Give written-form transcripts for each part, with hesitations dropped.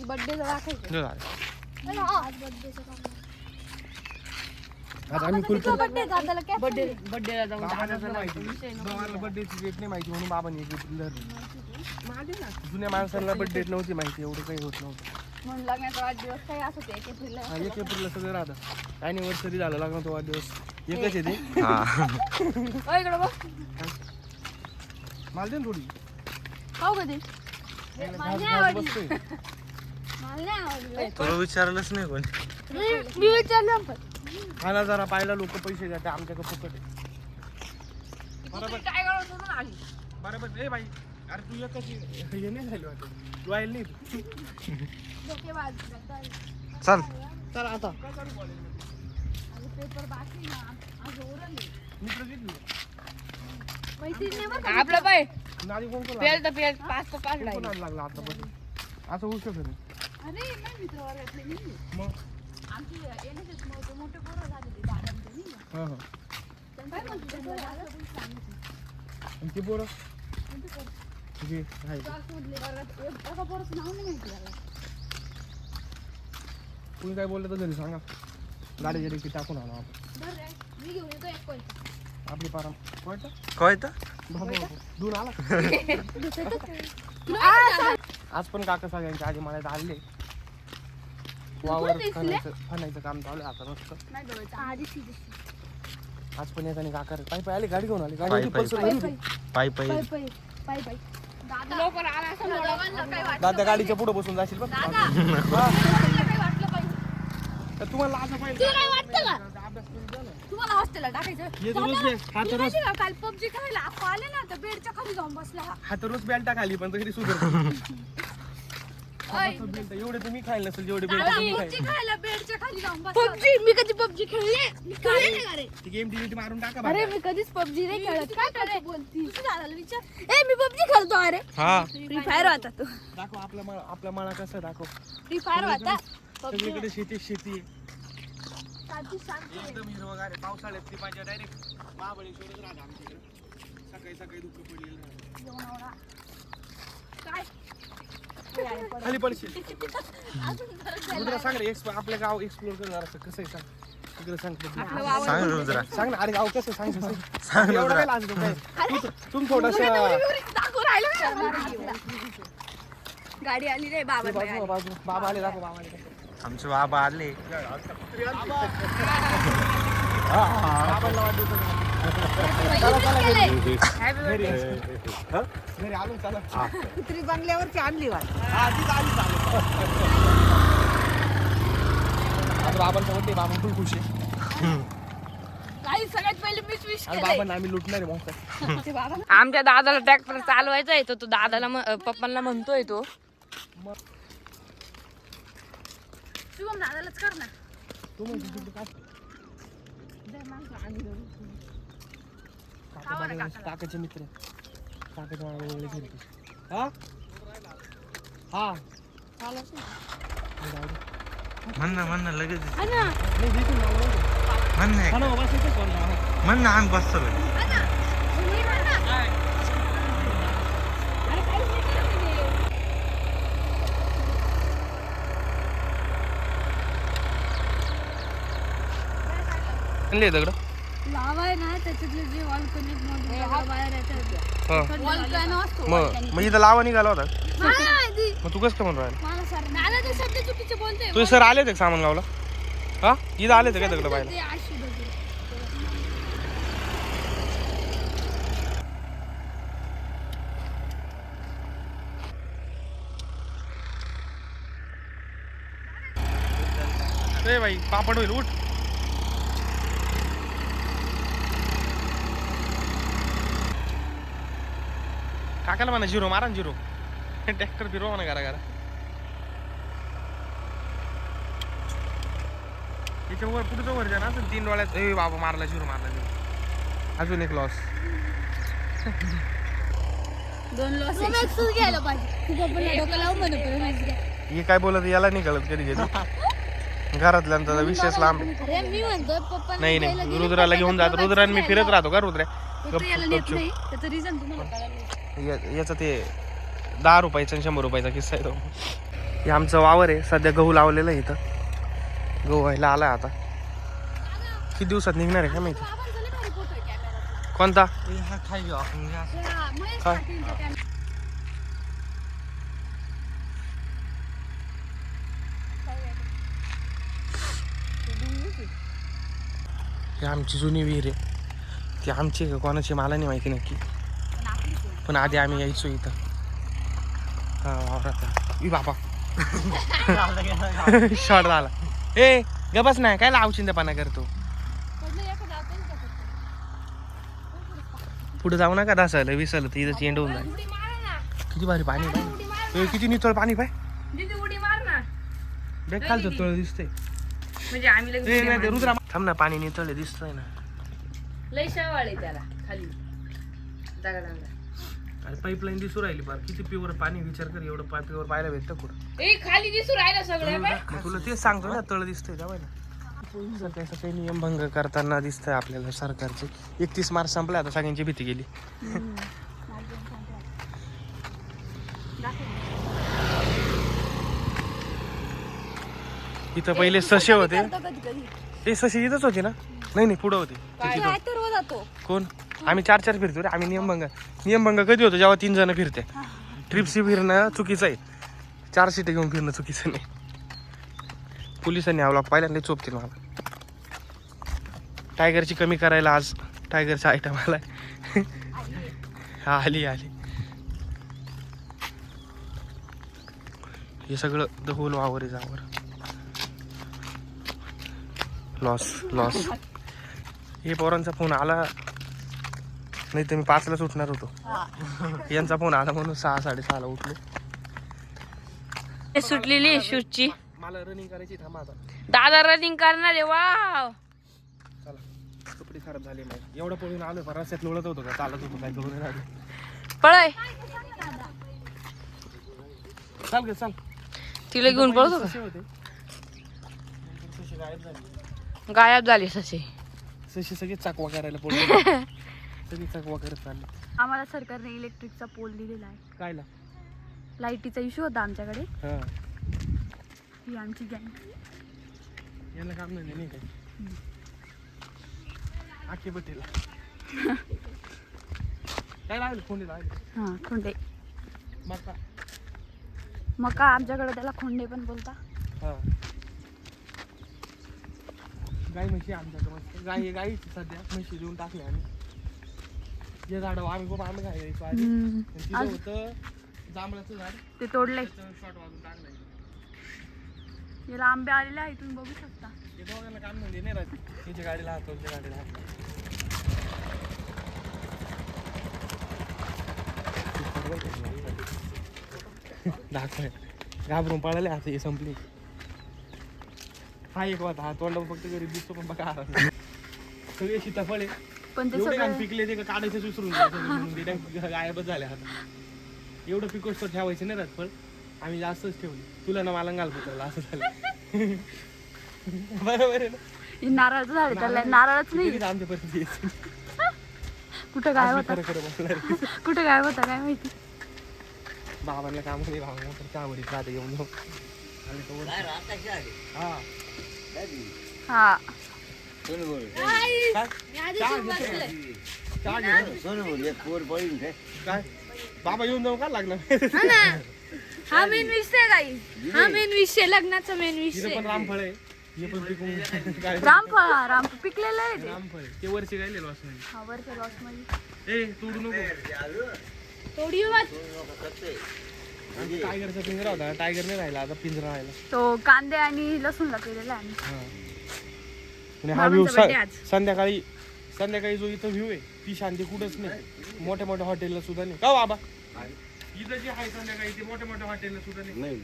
Birthday दाखवायचं. आता आम्ही कुलपूर बर्थडे दादाला काय बर्थडेला जाऊन बाबाला बर्थडेची डेट नाही माहिती म्हणून बाबांनी एक एप्रिल धरली. जुन्या माणसांना बर्थडे नव्हती माहिती, एवढं काही होत नव्हतं. म्हणून लग्नाचा वाढदिवस काही असं ते 1 एप्रिलला. हा, 1 एप्रिलला सगळं राहतं. अॅनिव्हर्सरी झालं लग्नाचा वाढदिवस एकच आहे ते. ओय इकडं बघ. मला दे ना थोडी. खाऊ कधी मला नाही आवडली. मला नाही आवडली. तुला विचारलंच नाही कोणी. मी विचारलं पण खाना जरा पाहिला लोक पैसे देतात आमच्याकडे फुकट आहे. बरोबर काय करत होतो ना आली बरोबर. ए बाई अरे तू एकच हे नाही झालं वाटत तू आईल नाही. डोके वाजतात. चल चल आता आणि पेपर बाकी ना आज ओरले. मित्र किती मैत्रीण नाही बरं का? आपलं बाय नादी कोण कोण पेल तर पेल 5 तर 5 कोण आणायला लागला आता बस असं होऊ शकत नाही. अरे नाही मित्र वर्गातले नाही. मग आमची NSS मोठे मोठे पोरं झालेली दादांचे नाही का? हां हां त्यांना काय म्हणते त्यांना दादा पण सांगितलं. आणि ते पोरं तुझे आहे क्लासमधले वर्गात एका पोराचं नाव नाही माहिती याला. तुम्ही काय बोललं तर घरी सांगा. गाडीच्या डिकी टाकून आणा आपण. बरं रे, मी घेऊन येतो एक कोयता. आपली पारा कोयता कळतं बाबा दून आला. आ, आज पण काका सगळ्यांच्या आधी मला आले वावर फनायचं काम चालू आहे आता मस्त. नाही जवळचं. आधी सीधी. आज पण येताना काका पायी पायी आले गाडी घेऊन आली. गाडी पायी पल्सर घरी होती. पायी पायी पाय पाय पाय पाय. दादा लवकर आला असं दोघांना काय वाटलं दादा गाडीच्या पुढे बसून जाशील बघ. दादा दोघांना काय वाटलं पाहिजे? तर तुम्हाला आज पाहिजे तुला काय वाटतं का? अभ्यास करून द्या ना. तुम्हाला हॉस्टेलला टाकायचं. हे तर रोज बे- हा तर तुला रोज माहिती का, काल पबजी खेळायला आपण आले ना तर बेडच्या खाली जाऊन बसला हा. हा तर रोज बेल्टा खाली पण तरी सुधर. ओय, एवढे तुम्ही खायला नसेल जेवढे बेल्ट दादा तुम्ही पबजी खायला. खेळायला बेडच्या खाली जाऊन बसला. पबजी मी कधी पबजी खेळले? मी खेळले नाही का रे? ती गेम टीव्ही मारून टाका अरे बाहेर. मी कधीच पबजी नाही खेळत. काय करतो बोलती? किती झालं विचार. ए मी पबजी खेळतो अरे. हा फ्री फायर होता तू. दाखव आपला माळा कसा दाखव. फ्री फायर होता. सगळीकडे शेती शेती शांती शांती. एकदम हिरवगार आहे. पावसाळ्यात ती माझ्या डायरेक्ट महाबळेश्वरच राहते आमच्याकडे. सकाळी सकाळी दुःख पडलेलं राहतं. काय खाली पडशील. रुद्रा सांग रे आपलं गाव एक्सप्लोर कर जरा कसं आहे सांग. तिकडे सांग सांग रुद्रा सांग ना. अरे गाव कसं सांग सांग. सांग एवढं रुद्रा काय लाजतो काय तुम्ही थोडस दाखवू राहिलो. गाडी आली रे बाबा. बाजू बाबा आले दाखव बाबा आले. आमचे बाबा आले. बाबांना वाढदिवस घरी आलो चला. कुत्री बंगल्यावरची आणली वाट आता बाबांचा बड्डे बाबा फुल खुश आहे. काही सगळ्यात पहिले मीच विश आणि केलंय. बाबांना आम्ही लुटणार आहे मस्त. ते बाबा आमच्या दादाला ट्रॅक्टर चालवायचा आहे तो दादाला पप्पांना म्हणतोय तो शुभम दादालाच कर ना. तू म्हणतो तिकडे काय काकाचे मित्र काकाच्या वेगळे फिरते. हा हा म्हण ना लगेच हा ना. नाही देतील मला नाही. म्हण हा ना, बस येतेच बोल ना. म्हण ना आम्ही बसतो लगेच. हा ना. तुम्ही म्हणा. अरे काहीच नाही केलं मी. आणले दगड लावा आहे ना त्याच्यातले जे वॉल्कॅनिक मधून बाहेर येतात. हा वॉल्कॅनो असतो. मग इथं लावा निघाला होता. आधी मग तू कसं काय म्हणून राहिला. मला सर दादा ते शब्द चुकीचे बोलते. तुझे सर आले होते का सामनगावला. हा इथं आले होते काय दगड पाहिजे. ते आशी बघू. ए बाई पापड होईल उठ. काकाला म्हणा झिरो मारा ना झिरो. ट्रॅक्टर फिरवा म्हणा घरा घरा. याच्या वर पुढचं वर्जन असं 3 डोळ्यात. ए बाबा मारला झिरो मारला झिरो. अजून एक लॉस. 2 लॉस घ्यायला पाहिजे. खूप आपण डोकं लावून म्हणतो. हे काय बोलत याला नाही कळत कधी कधी. घरातल्यांचा विशेष लांब आहे. अरे मी म्हणतो पप्पा नाही नाही रुद्राला घेऊन जात. रुद्राने मी फिरत राहतो का रुद्रा. याला नेत नाही त्याचं रिझन तुम्हाला कळालं. याचा ते 10 रुपयाचा आणि 100 रुपयाचा किस्सा आहे तो. हे आमचं वावर आहे, सध्या गहू लावलेलं आहे इथं. गहू व्हायला आलाय आता. किती दिवसात निघणार आहे काय माहिती. कोणता हा खाई घेऊ आपण घ्या. काय? ही आमची जुनी विहीर आहे. ती आमची आहे का कोणाची मला नाही माहिती नक्की, पण आधी आम्ही यायचो इथं. हा वावरात ई बाबा शॉर्ट झाला. ए गबस नाही काय लावचिंदपणा करतो. पुढे जाऊ नका दासायला विसरलं तर इथं चेंड होऊन जाईल. किती भारी पाणी पाय, किती नितळ पाणी पाय. उडी मार ना. बेक खालचं तळ दिसतंय. म्हणजे आम्ही लगेच रुद्रा थांब ना, पाणी नितळ दिसतंय ना. लय शेवाळ आहे त्याला खाली दगडांना. आणि पाईपलाईन दिसू राहिली बार, किती प्युअर पाणी. विचार कर, एवढं प्युअर पाहायला भेटतं कुठं. ए खाली दिसू राहिला सगळं बाय. मग तुला तेच सांगतो ना, तळ दिसतंय त्या ना. त्याचा काही नियमभंग करताना दिसतंय आपल्याला सरकारचे. 31 मार्च संपला, आता सगळ्यांची भीती गेली. इथं पहिले ससे होते. ते ससे इथंच होते ना? नाही पुढं होते. कोण? आम्ही 4 फिरतो रे. आम्ही नियमभंग कधी होतो? जेव्हा 3 जण फिरते. ट्रिप्सी फिरणं चुकीचं आहे, 4 सीट घेऊन फिरणं चुकीचं नाही. पोलिसांनी हा व्लॉग पाहिला नाही, चोपतील मला. टायगरची कमी करायला आज टायगरचा आयटम आलाय. हा आली. हे सगळं द होल वावर आहे. जावर लॉस. हे पोरांचा फोन आला नाही तर मी 5ला उठणार होतो. यांचा फोन आला म्हणून 6 साडेसहाला उठलो. सुटलेली शूटची. मला रनिंग करायची. थांबा आता दादा रनिंग करणार आहे. वाव चला, कपडे खराब झाले माझे. एवढं पळून आलो, पण रस्त्यात लोळत होतो का, चालत होतो काय करून आलो. पळय चाल ग चाल. तिला घेऊन पळतो का? ससे होते, ससे गायब झाले. गायब झाली ससे. ससे सगळे चाकवा करायला पडले. सगळे चाकवा करत चालले. आम्हाला सरकारने इलेक्ट्रिकचा पोल दिलेला आहे. कायला? लाईटीचा इश्यू होता आमच्याकडे. हा, ही आमची गँग. याला काम नाही काय. आखे बटेला काय लागलं? खोंडे लागले. हा, खोंडे. मका मका आमच्याकडे त्याला खोंडे पण बोलता. हा, गाई म्हशी आमच्याकडे मस्त. गाईची सध्या म्हशी देऊन टाकले आम्ही. जे झाड आम्ही खूप आम्ही खायचो आधी. तिथं होतं जांभळाचं झाड, ते तोडले. शॉट वाजून टाकलंय. याला आंबे आलेले आहे, तुम्ही बघू शकता. हे दोघांना काम म्हणजे नाही राहत. त्याच्या गाडीला हात, तुमच्या गाडीला हात. दाखवाय घाबरून पळाले. आता हे संपली. हा एक वाट, हा तोंडावर फक्त गरीब दिसतो, पण बघा सगळे सीताफळे पण ते एवढे सगळं पिकले ते का काढायचे विसरून गायबच झाले. आता एवढं पिकोस तर ठेवायचं नाही राहत, पण आम्ही जास्तच ठेवली. तुला ना मला घाल पुतला असं झालं. बरोबर आहे ना? हे नारळाचं झाड आहे, त्याला नारळच नाही. आमच्या परिस्थिती कुठं काय होता, खरं बोलणार. कुठं काय होता काय माहिती. बाबांना काम नाही, बाबांना तर चहावरी राहते येऊन जाऊ. हा काय बाबा येऊन जाऊ का लागणार. हा मेन विषय काही. हा मेन विषय, लग्नाचा मेन विषय. पण रामफळ आहे. हे पण पिकून रामफळ पिकलेलं आहे ते. रामफळ ते वरचे गायले लॉस नाही. हा, वरच्या लॉस मध्ये. ए तोडू नको. तोडी मत. टायगरचा पिंजरा होता, टायगर नाही राहिला, आता पिंजरा राहिला. तो कांदे आणि लसूणला केलेला आहे. आणि हा व्ह्यू बाबांचा birthday आज. संध्याकाळी जो इथं व्ह्यू आहे ती शांती कुठंच नाही. मोठ्या मोठ्या हॉटेलला सुद्धा नाही का बाबा. इथं जे आहे संध्याकाळी ते मोठ्या मोठ्या हॉटेलला सुद्धा नाही.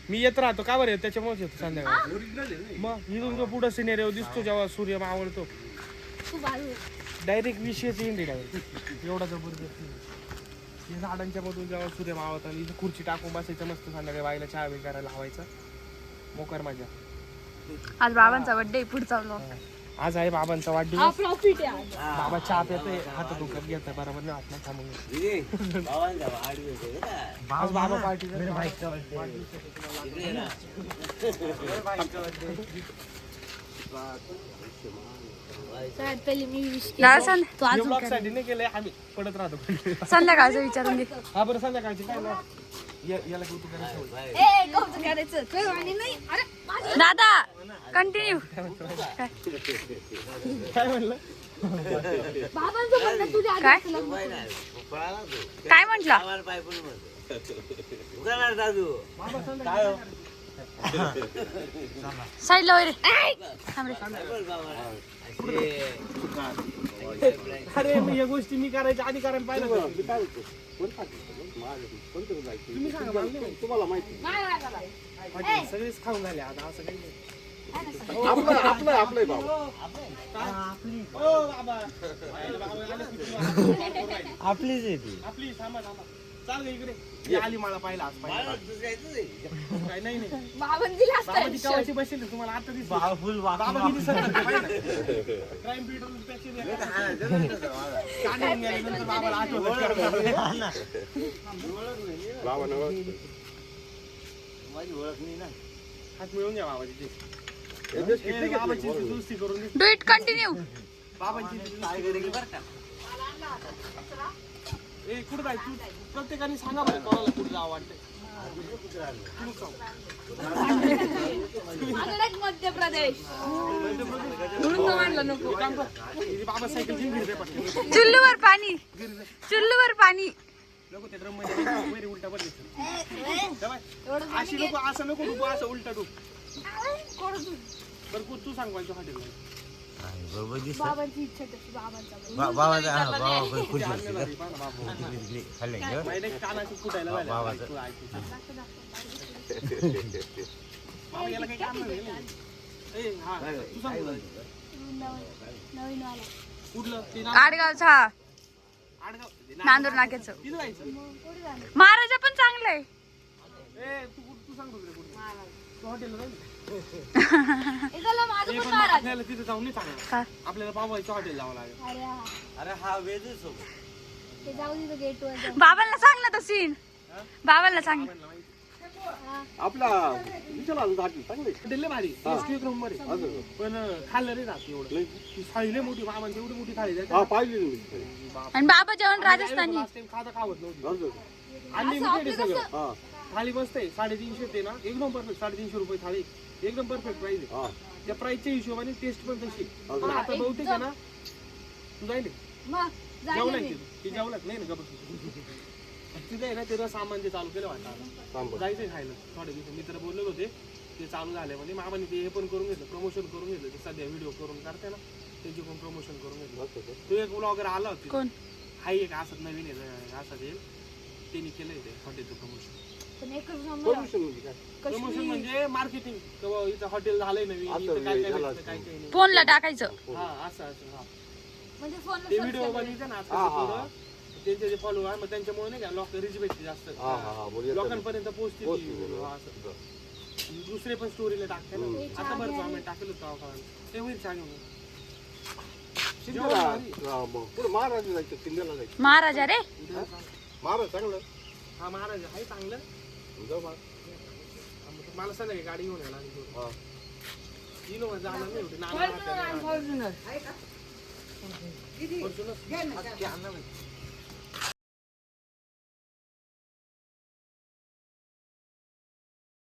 मी येत राहतो का बरं, त्याच्यामुळेच येतो संध्याकाळी. मग इथून जो पुढं सिनेरिओ दिसतो जेव्हा सूर्य मावळतो, डायरेक्ट विषयच इंडी डायरेक्ट एवढा जबरदस्त. या झाडांच्या मधून जेव्हा सूर्य मावळता, इथं खुर्ची टाकून बसायचं मस्त, संध्याकाळी बाईला चहा वगैरे करायला लावायचा, मोकर मजा. आज बाबांचा बर्थडे पुढचा व्लॉग. आज आहे बाबांचा हा वाढदिवस. प्रॉफिट आहे आज. बाबा चहा पितोय, हात दुखत घेतोय, बरोबर नाही वाटणार थांबून. आज बाबा पार्टी सगळ्यात पहिले मी विश दादा सांग तू अजून ब्लॉग साठी नाही केलंय, आम्ही पडत राहतो. संध्याकाळचं विचारून घे. हा बरं संध्याकाळची काय ना याला कौतुक करायचं. ए कौतुक करायचं काय वाणी नाही अरे माझं- दादा कंटिन्यू. काय म्हणलं? बाबांचं म्हणणं तुझ्या आधी काय? असलं. काय म्हंटला? साईडला वगैरे थांब रे. अरे मी या गोष्टी मी करायच्या आधी करायला पाहिलं होतं. तुम्ही सांगा मला नाही माहिती. नाही, नाही, नाही. पाटील सगळेच खाऊन झाले आता असं काही नाही. आपलं बाबा आपलीच आहे ती. आपली थांबा चाल गं इकडे. ही आली मला पाहिला आज पाहिला. काय नाही नाही बाबांजीला असतं बाबा ती कवाची बसेल तुम्हाला आता दिसली. फुल बाबा किती सरळ क्राईम पेट्रोल पॅकेज काढून गेल्यानंतर बाबाला आठवलं. बाबा नवं माझी ओळख नाही ना. हात मिळून घ्या बाबाची ती. एवढेच ए, किती बाबाची घेतले? ती दुरुस्ती करून दे. Do it continue. बाबांची ती दुरुस्ती करून दे. ए कुठं जाय तू प्रत्येकाने सांगा बरं कोणाला कुठं जावं वाटतंय. माझं एक मध्य प्रदेश बाबा सायकल घेऊन फिरते पटकन. चुल्लूवर पाणी. चुल्लूवर पाणी. लोक त्या ड्रम मध्ये वैरी उलटा पण अशी लोक असं नको डुबू असं उलटा डुब. बरं तू सांग पाहिजे हॉटेल बरोबर दिसत. बाबांची इच्छा तशी बाबांचा बाबाचा बाबा खुश होते. खाल्ले का? कानाची फुटायला लागल्या. बाबाचं. तू ऐक. बाबा याला काही काम नाही. ए हा तू सांग नवीन आला कुठलं ते आडगावचा आडगाव नांदूर नाक्याचं. तिथं जायचं. महाराजा पण चांगलं आहे. ए तू सांग कुठे तू हॉटेलला जाऊ. एकाला माझं ए, पण पण महाराज आपल्याला तिथे जाऊन नाही चांगलं. का? आपल्याला बाबाच्या हॉटेल जावं लागेल. अरे हा अरे हा वेजच होता. ते जाऊ दे गेट वर जाऊ. बाबांना सांग ना तो सीन. बाबांना सांग. आपला विचार अजून हॉटेल चांगले हॉटेल लय भारी टेस्टी एक नंबर आहे. पण खाल्लं नाही राहत एवढं. ती थाळी लय मोठी बाबांची एवढी मोठी थाळी हा पाहिजे आणि बाबा जेवण राजस्थानी. लास्ट टाइम खाता खावत नव्हती. तुम्ही अनलिमिटेड आहे सगळं. हा थाळी मस्त आहे 350 ते ना एकदम परफेक्ट 350 रुपये थाळी एकदम परफेक्ट प्राइस आहे. हा त्या प्राइसच्या हिशोबाने टेस्ट पण तशी. पण आता बहुतेक आहे ना तू जाईल मग जेवलाय जायला ती जेवलात नाही ना गबस तिथे आहे ना ते सामान ते चालू केलं वाटतं सांबर जायचंय खायला थोडे दिवस मित्र बोलले होते ते चालू झाले म्हणजे मामाने ते हे पण करून घेतलं प्रमोशन करून घेतलं ते सध्या व्हिडिओ करून करते ना त्याची पण प्रमोशन करून घेतलं. तो एक ब्लॉगर आला होता कोण? हाय एक असं नवीन आहे असं ते त्यांनी केलंय ते हॉटेलचं प्रमोशन. पण एकच नंबर परमिशन म्हणजे काय प्रमोशन म्हणजे मार्केटिंग इथं हॉटेल झालंय नवीन असं इथं काय काय झालं भेटतं, काय काय नाही. फोनला टाकायचं. हा असं असं हा म्हणजे फोन ते व्हिडिओ बनवते ना हा, हा, आजकाल त्यांचे जे फॉलो आहे मग त्यांच्यामुळे नाही का लोक रीच भेटते जास्त हा हा बोल लोकांपर्यंत पोहोचते ती. पोहोचते. हा, असं. दुसरे पण स्टोरीला टाकते ना आता बरं आम्ही टाकलं गावाकडे ते होईल सांग पुढे महाराज जायचं किल्ल्याला जायचं महाराजा रे. महाराज चांगलं हा महाराज आहे चांगलं जाऊ महाराज. मला सांगा गाडी घेऊन यायला हा इनोवा जाणार नाही होती नाना फॉर्च्युनर Fortuner.